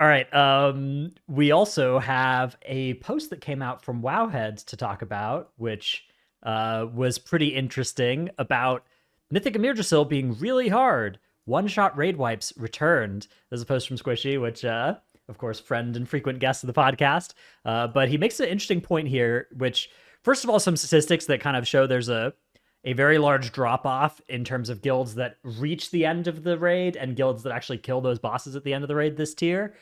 All right. We also have a post that came out from Wowheads to talk about, which was pretty interesting, about Mythic Amirdrassil being really hard. One-shot raid wipes returned. There's a post from Squishy, which, of course, friend and frequent guest of the podcast. But he makes an interesting point here, which, first of all, some statistics that kind of show there's a very large drop-off in terms of guilds that reach the end of the raid and guilds that actually kill those bosses at the end of the raid this tier,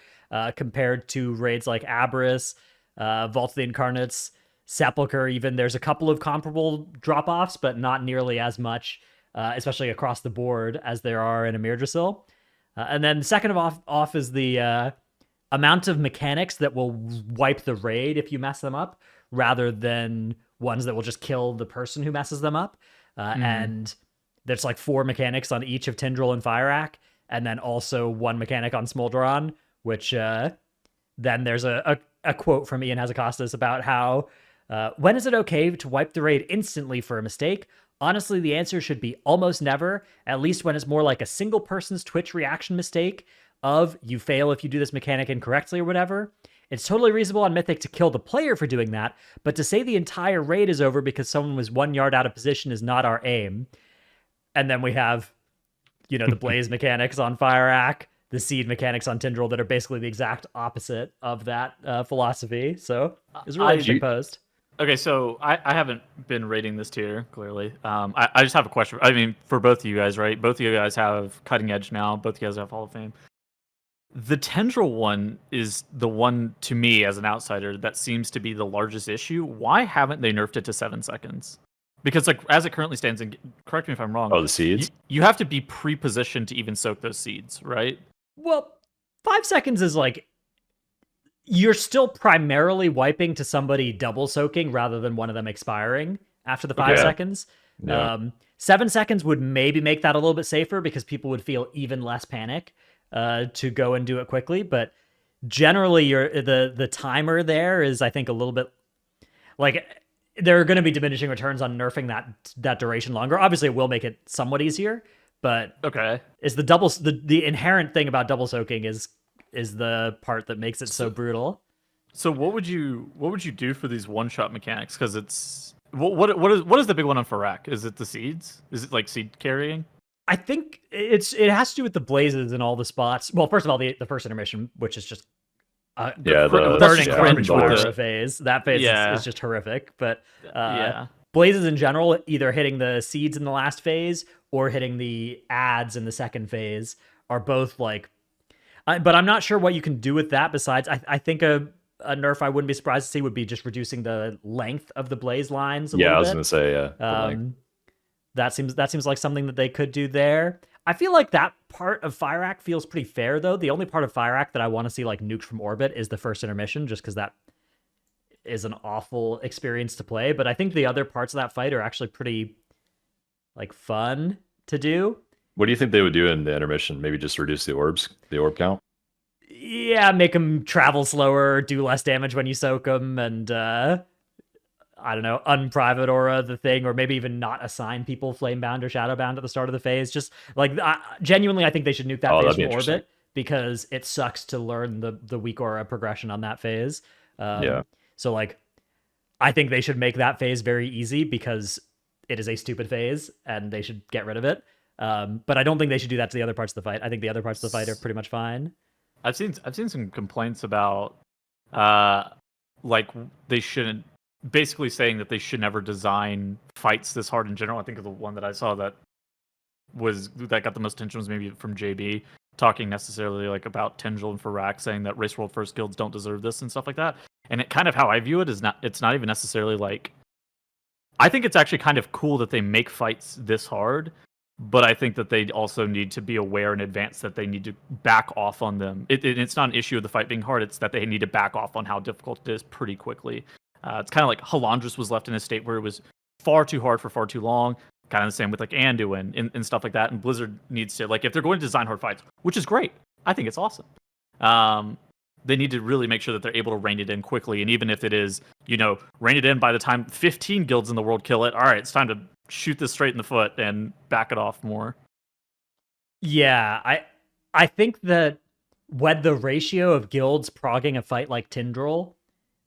compared to raids like Abyss, Vault of the Incarnates, Sepulchre even. There's a couple of comparable drop-offs, but not nearly as much, especially across the board, as there are in Amirdrassil. And then the second off is the amount of mechanics that will wipe the raid if you mess them up, rather than ones that will just kill the person who messes them up. And there's like 4 mechanics on each of Tindral and Fyrakk, and then also 1 mechanic on Smolderon, which then there's a quote from Ian Hazakostas about how, when is it okay to wipe the raid instantly for a mistake? Honestly, the answer should be almost never, at least when it's more like a single person's Twitch reaction mistake of you fail if you do this mechanic incorrectly or whatever. It's totally reasonable on Mythic to kill the player for doing that, but to say the entire raid is over because someone was 1 yard out of position is not our aim. And then we have, the Blaze mechanics on Fyrakk, the Seed mechanics on Tindral that are basically the exact opposite of that philosophy. So it's a really interesting post. Okay, so I haven't been rating this tier, clearly. I just have a question. I mean, for both of you guys, right? Both of you guys have Cutting Edge now. Both of you guys have Hall of Fame. The Tendril one is the one, to me, as an outsider, that seems to be the largest issue. Why haven't they nerfed it to 7 seconds? Because, as it currently stands, and correct me if I'm wrong. Oh, the seeds? You have to be pre-positioned to even soak those seeds, right? Well, 5 seconds is you're still primarily wiping to somebody double soaking rather than one of them expiring after the 5 seconds. Yeah. 7 seconds would maybe make that a little bit safer because people would feel even less panic to go and do it quickly. But generally, the timer there is, I think, a little bit there are going to be diminishing returns on nerfing that duration longer. Obviously, it will make it somewhat easier, but is the inherent thing about double soaking is the part that makes it so brutal. So what would you do for these one-shot mechanics? Because it's what is the big one on Fyrakk? Is it the seeds? Is it like seed carrying? I think it has to do with the blazes in all the spots. Well, first of all, the first intermission, which is just the burning cringe with the phase. That phase is just horrific. But blazes in general, either hitting the seeds in the last phase or hitting the ads in the second phase, are both but I'm not sure what you can do with that besides, I think a nerf I wouldn't be surprised to see would be just reducing the length of the blaze lines a little bit. I was going to say, that seems like something that they could do there. I feel like that part of Fyrakk feels pretty fair, though. The only part of Fyrakk that I want to see nuked from orbit is the first intermission, just because that is an awful experience to play. But I think the other parts of that fight are actually pretty fun to do. What do you think they would do in the intermission? Maybe just reduce the orb count? Yeah, make them travel slower, do less damage when you soak them, and I don't know, unprivate aura the thing, or maybe even not assign people flamebound or shadowbound at the start of the phase. Just genuinely, I think they should nuke that phase from orbit, because it sucks to learn the weak aura progression on that phase. So I think they should make that phase very easy because it is a stupid phase and they should get rid of it. But I don't think they should do that to the other parts of the fight. I think the other parts of the fight are pretty much fine. I've seen some complaints about they shouldn't, basically saying that they should never design fights this hard in general. I think the one that I saw that got the most attention was maybe from JB, talking necessarily about Tindral and Fyrakk, saying that Race World First guilds don't deserve this and stuff like that. And it kind of, how I view it, is it's not even necessarily I think it's actually kind of cool that they make fights this hard, but I think that they also need to be aware in advance that they need to back off on them. It's not an issue of the fight being hard, it's that they need to back off on how difficult it is pretty quickly. It's kind of like Halandris was left in a state where it was far too hard for far too long. Kind of the same with Anduin and stuff like that. And Blizzard needs to, if they're going to design hard fights, which is great, I think it's awesome. They need to really make sure that they're able to rein it in quickly. And even if it is, rein it in by the time 15 guilds in the world kill it, all right, it's time to shoot this straight in the foot and back it off more. Yeah, I think that when the ratio of guilds progging a fight like Tindral,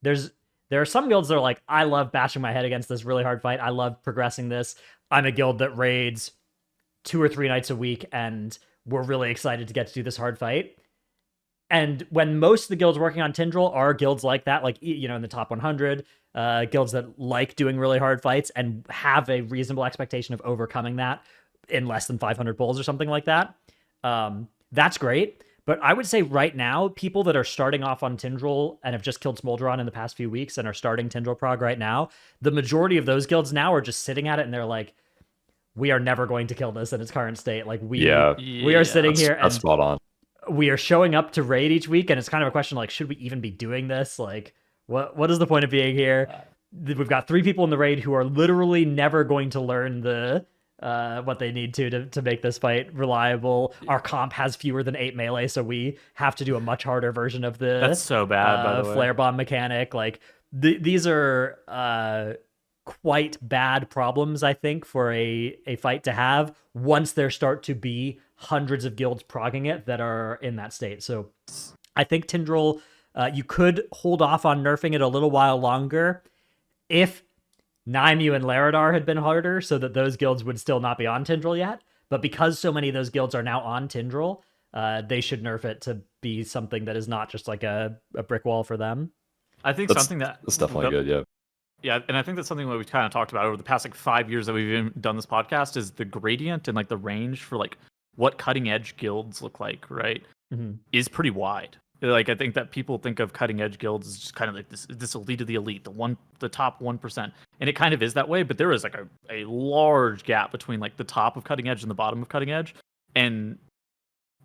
there are some guilds that are like, I love bashing my head against this really hard fight. I love progressing this. I'm a guild that raids 2 or 3 nights a week, and we're really excited to get to do this hard fight. And when most of the guilds working on Tindral are guilds like that, like, you know, in the top 100, guilds that like doing really hard fights and have a reasonable expectation of overcoming that in less than 500 pulls or something like that, that's great. But I would say right now, people that are starting off on Tindral and have just killed Smolderon in the past few weeks and are starting Tindral prog right now, the majority of those guilds now are just sitting at it and they're like, we are never going to kill this in its current state. Like we are sitting here and spot on. We are showing up to raid each week, and it's kind of a question like, should we even be doing this? Like, what is the point of being here? We've got 3 people in the raid who are literally never going to learn the what they need to make this fight reliable. Our comp has fewer than 8 melee, so we have to do a much harder version of the That's so bad, by the way. flare bomb mechanic. Like these are quite bad problems, I think, for a fight to have once there start to be hundreds of guilds progging it that are in that state. So I think Tindral, you could hold off on nerfing it a little while longer if Naimu and Laradar had been harder, so that those guilds would still not be on Tindral yet. But because so many of those guilds are now on Tindral, they should nerf it to be something that is not just like a brick wall for them. I think That's definitely good, yeah. Yeah, and I think that's something that we've kind of talked about over the past like 5 years that we've even done this podcast is the gradient and like the range for like what cutting edge guilds look like, right? Is pretty wide. Like I think that people think of cutting edge guilds as just kind of like this elite of the elite, the top 1%. And it kind of is that way, but there is like a large gap between like the top of cutting edge and the bottom of cutting edge. And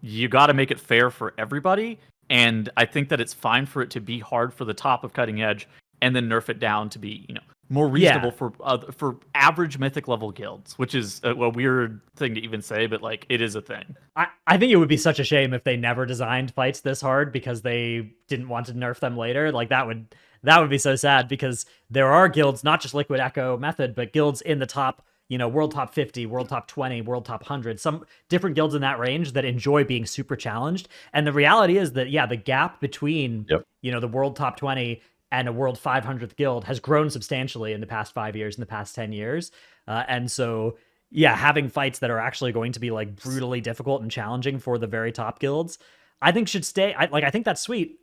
you got to make it fair for everybody. And I think that it's fine for it to be hard for the top of cutting edge and then nerf it down to be, you know, more reasonable for average mythic level guilds, which is a weird thing to even say, but like it is a thing. I think it would be such a shame if they never designed fights this hard because they didn't want to nerf them later. Like that would be so sad, because there are guilds, not just Liquid Echo Method, but guilds in the top, you know, world top 50, world top 20, world top 100, some different guilds in that range that enjoy being super challenged. And the reality is that, yeah, the gap between, you know, the world top 20 and a world 500th guild has grown substantially in the past 5 years, in the past 10 years. And so, yeah, having fights that are actually going to be like brutally difficult and challenging for the very top guilds, I think should stay. I think that's sweet,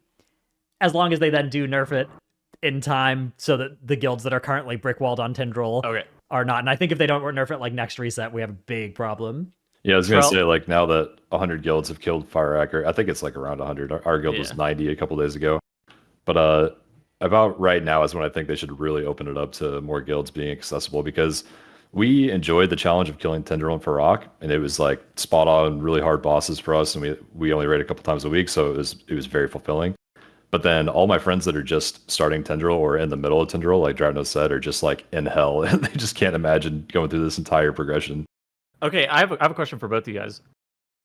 as long as they then do nerf it in time so that the guilds that are currently brickwalled on Tindral are not. And I think if they don't nerf it like next reset, we have a big problem. Yeah, I was going to say, like, now that 100 guilds have killed Fyrakk, I think it's like around 100. Our guild was 90 a couple days ago. But about right now is when I think they should really open it up to more guilds being accessible, because we enjoyed the challenge of killing Tindral and Fyrakk, and it was like spot on, really hard bosses for us, and we only raid a couple times a week, so it was very fulfilling. But then all my friends that are just starting Tindral or in the middle of Tindral, like Dravno said, are just like in hell, and they just can't imagine going through this entire progression. Okay, I have a question for both of you guys.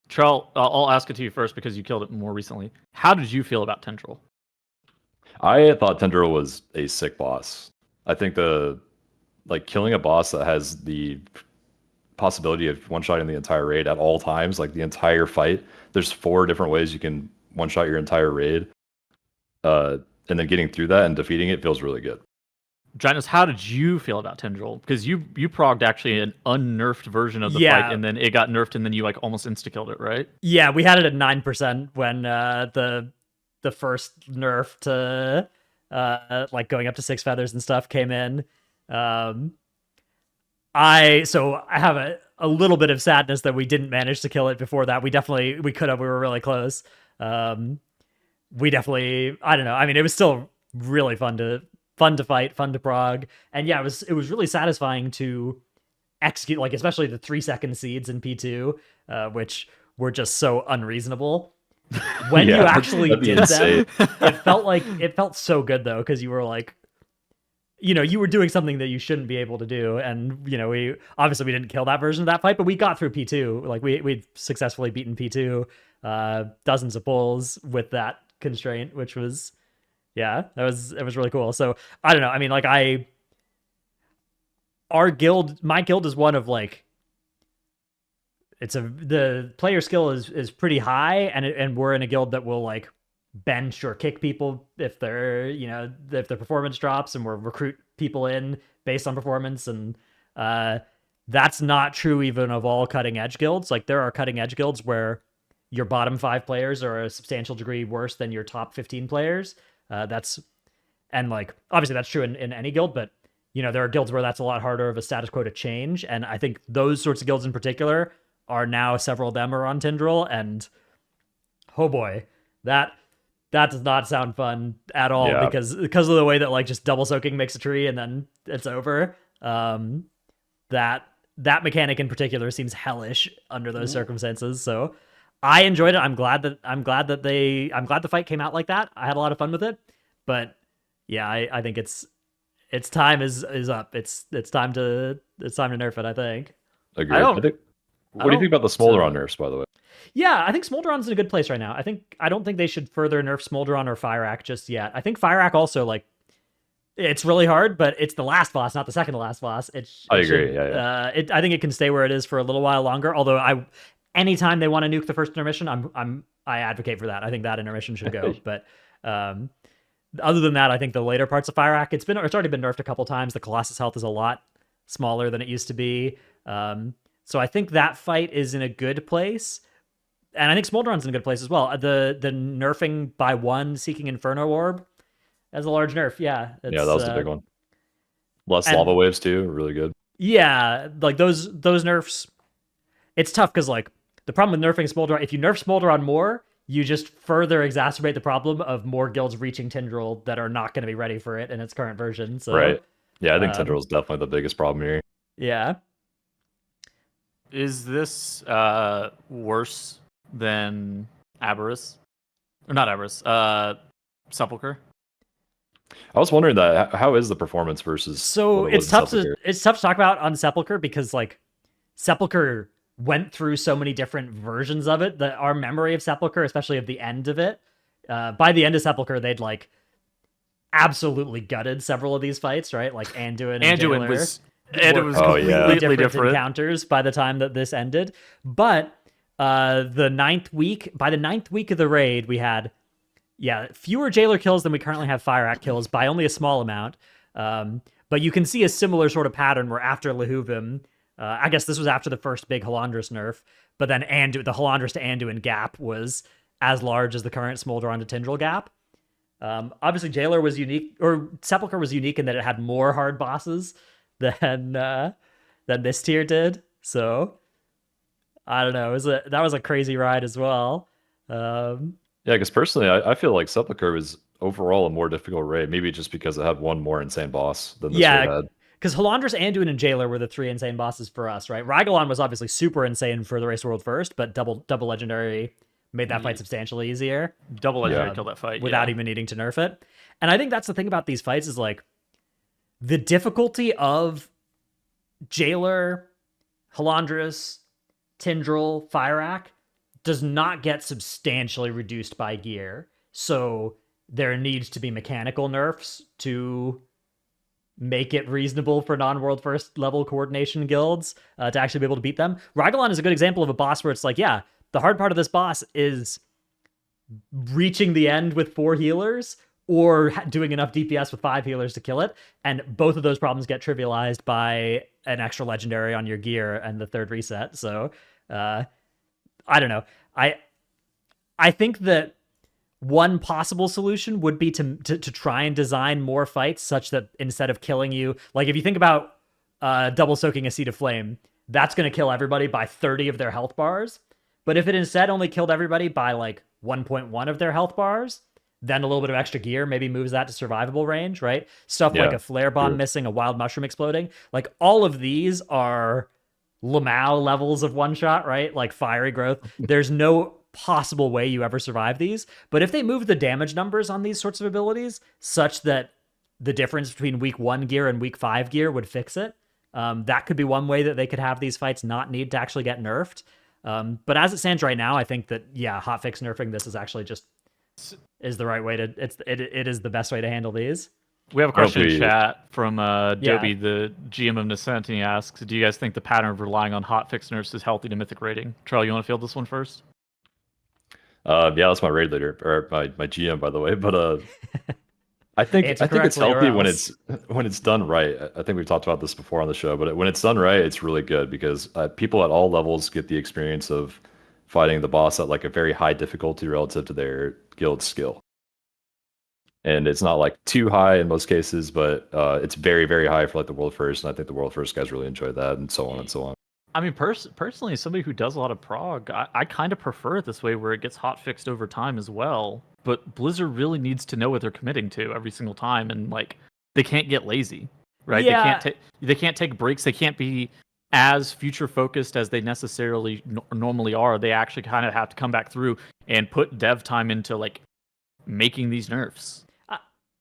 Charles, I'll ask it to you first because you killed it more recently. How did you feel about Tindral? I thought Tindral was a sick boss. I think killing a boss that has the possibility of one-shotting the entire raid at all times, like the entire fight. There's 4 different ways you can one-shot your entire raid. And then getting through that and defeating it feels really good. Ginos, how did you feel about Tindral? Because you progged actually an unnerfed version of the fight, and then it got nerfed, and then you like almost insta-killed it, right? Yeah, we had it at 9% when the first nerf to like going up to 6 feathers and stuff came in. I have a little bit of sadness that we didn't manage to kill it before that. We could have. We were really close. We definitely, I don't know. I mean, it was still really fun to fight, fun to prog, and yeah, it was really satisfying to execute, like especially the 3-second seeds in P2, which were just so unreasonable. When you actually did them, it felt so good though, because you were like, you know, you were doing something that you shouldn't be able to do, and you know, we didn't kill that version of that fight, but we got through P2. Like we'd successfully beaten P2 dozens of pulls with that constraint, which was it was really cool. So I don't know, I mean, like my guild is one of like the player skill is pretty high, and we're in a guild that will like bench or kick people if they're if their performance drops, and we'll recruit people in based on performance, and that's not true even of all cutting edge guilds. Like there are cutting edge guilds where your bottom 5 players are a substantial degree worse than your top 15 players. And like obviously that's true in any guild, but there are guilds where that's a lot harder of a status quo to change, and I think those sorts of guilds in particular are now, several of them are on Tindral, and oh boy, that does not sound fun at all. Yeah. because of the way that like just double soaking makes a tree and then it's over. That mechanic in particular seems hellish under those circumstances. So I enjoyed it. I'm glad the fight came out like that. I had a lot of fun with it, but yeah, I think its time is up. It's time to nerf it, I think. Agreed. What do you think about the Smolderon nerfs, by the way? Yeah, I think Smolderon's in a good place right now. I don't think they should further nerf Smolderon or Fyrakk just yet. I think Fyrakk also, like, it's really hard, but it's the last boss, not the second to last boss. I agree. Yeah. I think it can stay where it is for a little while longer. Although anytime they want to nuke the first intermission, I advocate for that. I think that intermission should go. But other than that, I think the later parts of Fyrakk, it's already been nerfed a couple times. The Colossus health is a lot smaller than it used to be. So I think that fight is in a good place. And I think Smolderon's in a good place as well. The nerfing by 1 Seeking Inferno Orb as a large nerf. Yeah. That was the big one. Less lava waves too. Really good. Yeah. Like those nerfs. It's tough because like the problem with nerfing Smolderon, if you nerf Smolderon more, you just further exacerbate the problem of more guilds reaching Tindral that are not going to be ready for it in its current version. So, right. Yeah, I think Tindral is definitely the biggest problem here. Yeah. Is this worse than Aberrus? Or not Aberrus, Sepulcher? I was wondering that. How is the performance versus? So it's tough to talk about on Sepulcher because like Sepulcher went through so many different versions of it that our memory of Sepulcher, especially of the end of it, by the end of Sepulcher, they'd like absolutely gutted several of these fights, right? Like Anduin and Anduin was completely different encounters by the time that this ended. But by the ninth week of the raid, we had fewer jailer kills than we currently have Fyrakk kills by only a small amount. But you can see a similar sort of pattern where after Lehuvim, I guess this was after the first big Halandris nerf, but then the Halandris to Anduin gap was as large as the current Smolderon to Tindral gap. Obviously, Jailer was unique, or Sepulcher was unique in that it had more hard bosses than this tier did. So I don't know. That was a crazy ride as well. Yeah, because personally, I feel like Sepulcher was overall a more difficult raid. Maybe just because it had one more insane boss than this raid had. Because Halandris, Anduin, and Jailer were the 3 insane bosses for us, right? Rygolon was obviously super insane for the Race World first, but double legendary made that fight substantially easier. Double legendary killed that fight without even needing to nerf it. And I think that's the thing about these fights is like the difficulty of Jailer, Halandris, Tindral, Fyrakk does not get substantially reduced by gear. So there needs to be mechanical nerfs to make it reasonable for non-world first level coordination guilds to actually be able to beat them. Rygolon is a good example of a boss where it's like, yeah, the hard part of this boss is reaching the end with 4 healers or doing enough DPS with 5 healers to kill it. And both of those problems get trivialized by an extra legendary on your gear and the 3rd reset. So I don't know. I think that one possible solution would be to try and design more fights such that instead of killing you, like if you think about double soaking a Seed of Flame, that's going to kill everybody by 30 of their health bars. But if it instead only killed everybody by like 1.1 of their health bars, then a little bit of extra gear maybe moves that to survivable range, right? Stuff like a flare bomb missing, a wild mushroom exploding. Like all of these are Lamau levels of one shot, right? Like fiery growth. There's no possible way you ever survive these. But if they move the damage numbers on these sorts of abilities such that the difference between week 1 gear and week 5 gear would fix it, that could be one way that they could have these fights not need to actually get nerfed. But as it stands right now, I think that hotfix nerfing this is actually just is the right way to it is the best way to handle these. We have a question in we- chat from Dobie, the GM of Nascent, and he asks, do you guys think the pattern of relying on hotfix nerfs is healthy to mythic rating? Charlie, you want to field this one first? Yeah, that's my raid leader, or my GM, by the way. But I think it's correctly or healthy when else. it's done right. I think we've talked about this before on the show, but when it's done right, it's really good because people at all levels get the experience of fighting the boss at like a very high difficulty relative to their guild skill. And it's not like too high in most cases, but it's very, very high for like the world first, and I think the world first guys really enjoy that, and so on and so on. I mean, personally, as somebody who does a lot of prog, I kind of prefer it this way where it gets hotfixed over time as well. But Blizzard really needs to know what they're committing to every single time, and like they can't get lazy, right? Yeah. They can't take breaks. They can't be as future focused as they necessarily normally are. They actually kind of have to come back through and put dev time into like making these nerfs.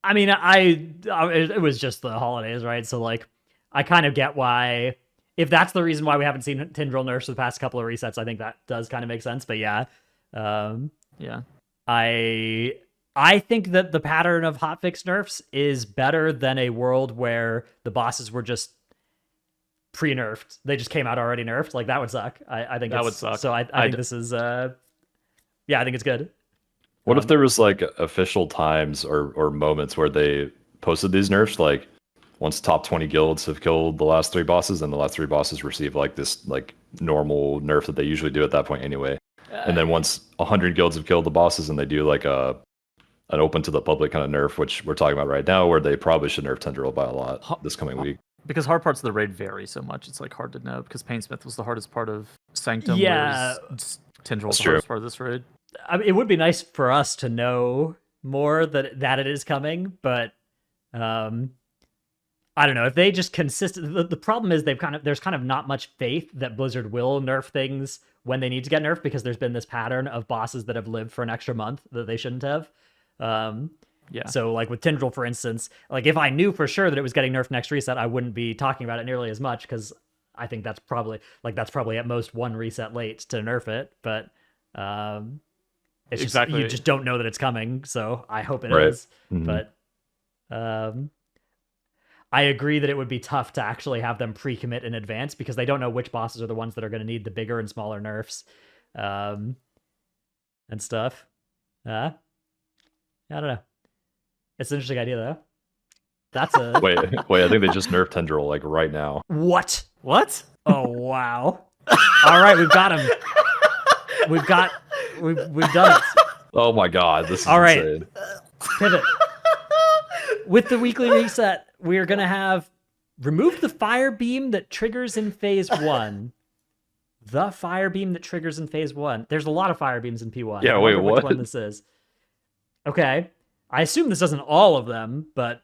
I mean, it was just the holidays, right? So like, I kind of get why. If that's the reason why we haven't seen Tindral nerfs for the past couple of resets, I think that does kind of make sense. But yeah, Yeah. I think that the pattern of hotfix nerfs is better than a world where the bosses were just pre-nerfed. They just came out already nerfed. Like that would suck. I think That would suck. So I think this is I think it's good. What if there was like official times or moments where they posted these nerfs, like once top 20 guilds have killed the last 3 bosses, and the last 3 bosses receive like this like normal nerf that they usually do at that point anyway. And then once 100 guilds have killed the bosses, and they do like an open to the public kind of nerf, which we're talking about right now, where they probably should nerf Tindral by a lot this coming week. Because hard parts of the raid vary so much, it's like hard to know. Because Painsmith was the hardest part of Sanctum, Yeah. whereas Tindral was That's the true. hardest part of this raid. I mean, it would be nice for us to know more that it is coming, but I don't know if they just the problem is there's kind of not much faith that Blizzard will nerf things when they need to get nerfed, because there's been this pattern of bosses that have lived for an extra month that they shouldn't have. Yeah. So like with Tindral, for instance, like if I knew for sure that it was getting nerfed next reset, I wouldn't be talking about it nearly as much, because I think that's probably at most 1 reset late to nerf it. But it's Exactly. just you just don't know that it's coming, so I hope it Right. is. Mhm. But I agree that it would be tough to actually have them pre-commit in advance, because they don't know which bosses are the ones that are going to need the bigger and smaller nerfs and stuff. I don't know. It's an interesting idea, though. That's a... Wait, I think they just nerfed Tindral like right now. What? What? Oh, wow. All right, we've got him. We've done it. Oh my god, this is All right. insane. Pivot. With the weekly reset, we are going to have removed the fire beam that triggers in phase 1. The fire beam that triggers in phase 1. There's a lot of fire beams in P1. Yeah, I wait, wonder which what? one this is. Okay. I assume this isn't all of them, but...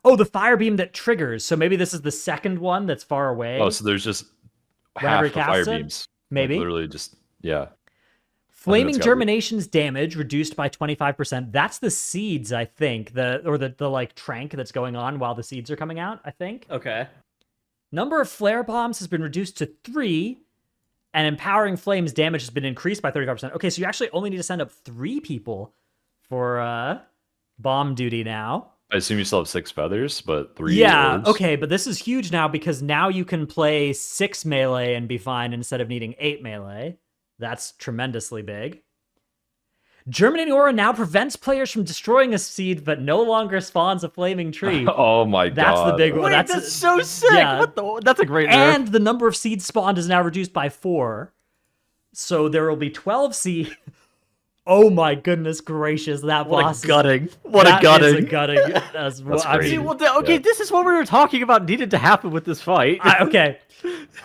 Oh, the fire beam that triggers. So maybe this is the second one that's far away. Oh, so there's just Whenever half he the fire casts it? beams. Maybe. Like, literally just, yeah. Flaming gotta be- Germination's damage reduced by 25%. That's the seeds, I think. The like trank that's going on while the seeds are coming out, I think. Okay. Number of flare bombs has been reduced to 3, and empowering flames damage has been increased by 35%. Okay, so you actually only need to send up 3 people for bomb duty now. I assume you still have 6 feathers, but 3 Yeah, orbs. okay, but this is huge now, because now you can play 6 melee and be fine instead of needing 8 melee. That's tremendously big. Germinating Aura now prevents players from destroying a seed, but no longer spawns a flaming tree. Oh my god. That's the big one. Wait, That's so sick. yeah. That's a great nerf. And the number of seeds spawned is now reduced by 4. So there will be 12 seed. Oh my goodness gracious, that What boss a gutting. What that a gutting. is a gutting. That's I crazy. mean, Okay, Yeah. this is what we were talking about needed to happen with this fight. okay.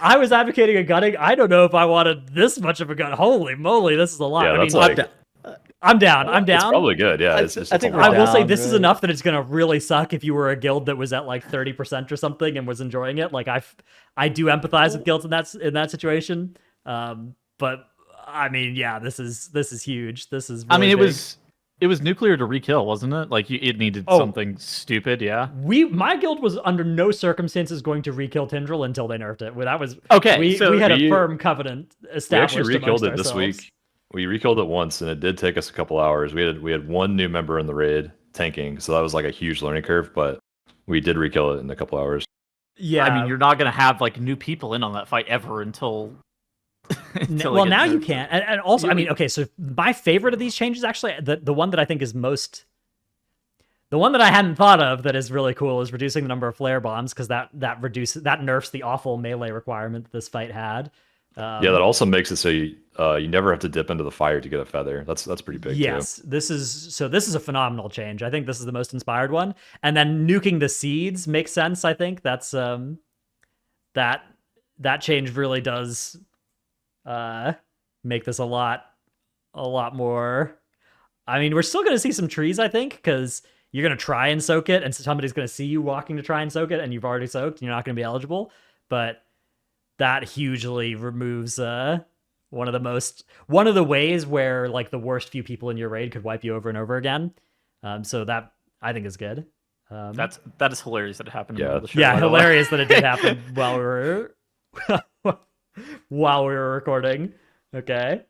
I was advocating a gutting. I don't know if I wanted this much of a gut. Holy moly, this is a lot. Yeah, I that's mean, like, I'm down. I'm it's down. probably good, yeah. It's I think a we're I lot. will say down, this is right? enough that it's gonna really suck if you were a guild that was at like 30% or something and was enjoying it. Like I do empathize with guilds in that situation. But I mean, yeah, this is huge. This is. Really I mean, big. it was nuclear to rekill, wasn't it? Like it needed Oh. something stupid, yeah. My guild was under no circumstances going to rekill Tindral until they nerfed it. Well, that was Okay, We so had a we- firm covenant We established. actually amongst rekilled it this ourselves. week. We rekilled it once, and it did take us a couple hours. We had 1 new member in the raid, tanking, so that was like a huge learning curve. But we did rekill it in a couple hours. Yeah, I mean, you're not gonna have like new people in on that fight ever until. Well, now you can't, and also, I mean, okay, so my favorite of these changes, actually, the one that I think is most, the one that I hadn't thought of that is really cool is reducing the number of flare bombs, because that nerfs the awful melee requirement that this fight had. Yeah, that also makes it so you never have to dip into the fire to get a feather. That's pretty big. Yes, too. this is a phenomenal change. I think this is the most inspired one, and then nuking the seeds makes sense. I think that's that change really does make this a lot more. I mean, we're still going to see some trees, I think, because you're going to try and soak it, and somebody's going to see you walking to try and soak it, and you've already soaked, and you're not going to be eligible. But that hugely removes one of the ways where like the worst few people in your raid could wipe you over and over again. So that I think is good. That is hilarious that it happened. Yeah, in the show, yeah, hilarious that it did happen while we were recording. Okay.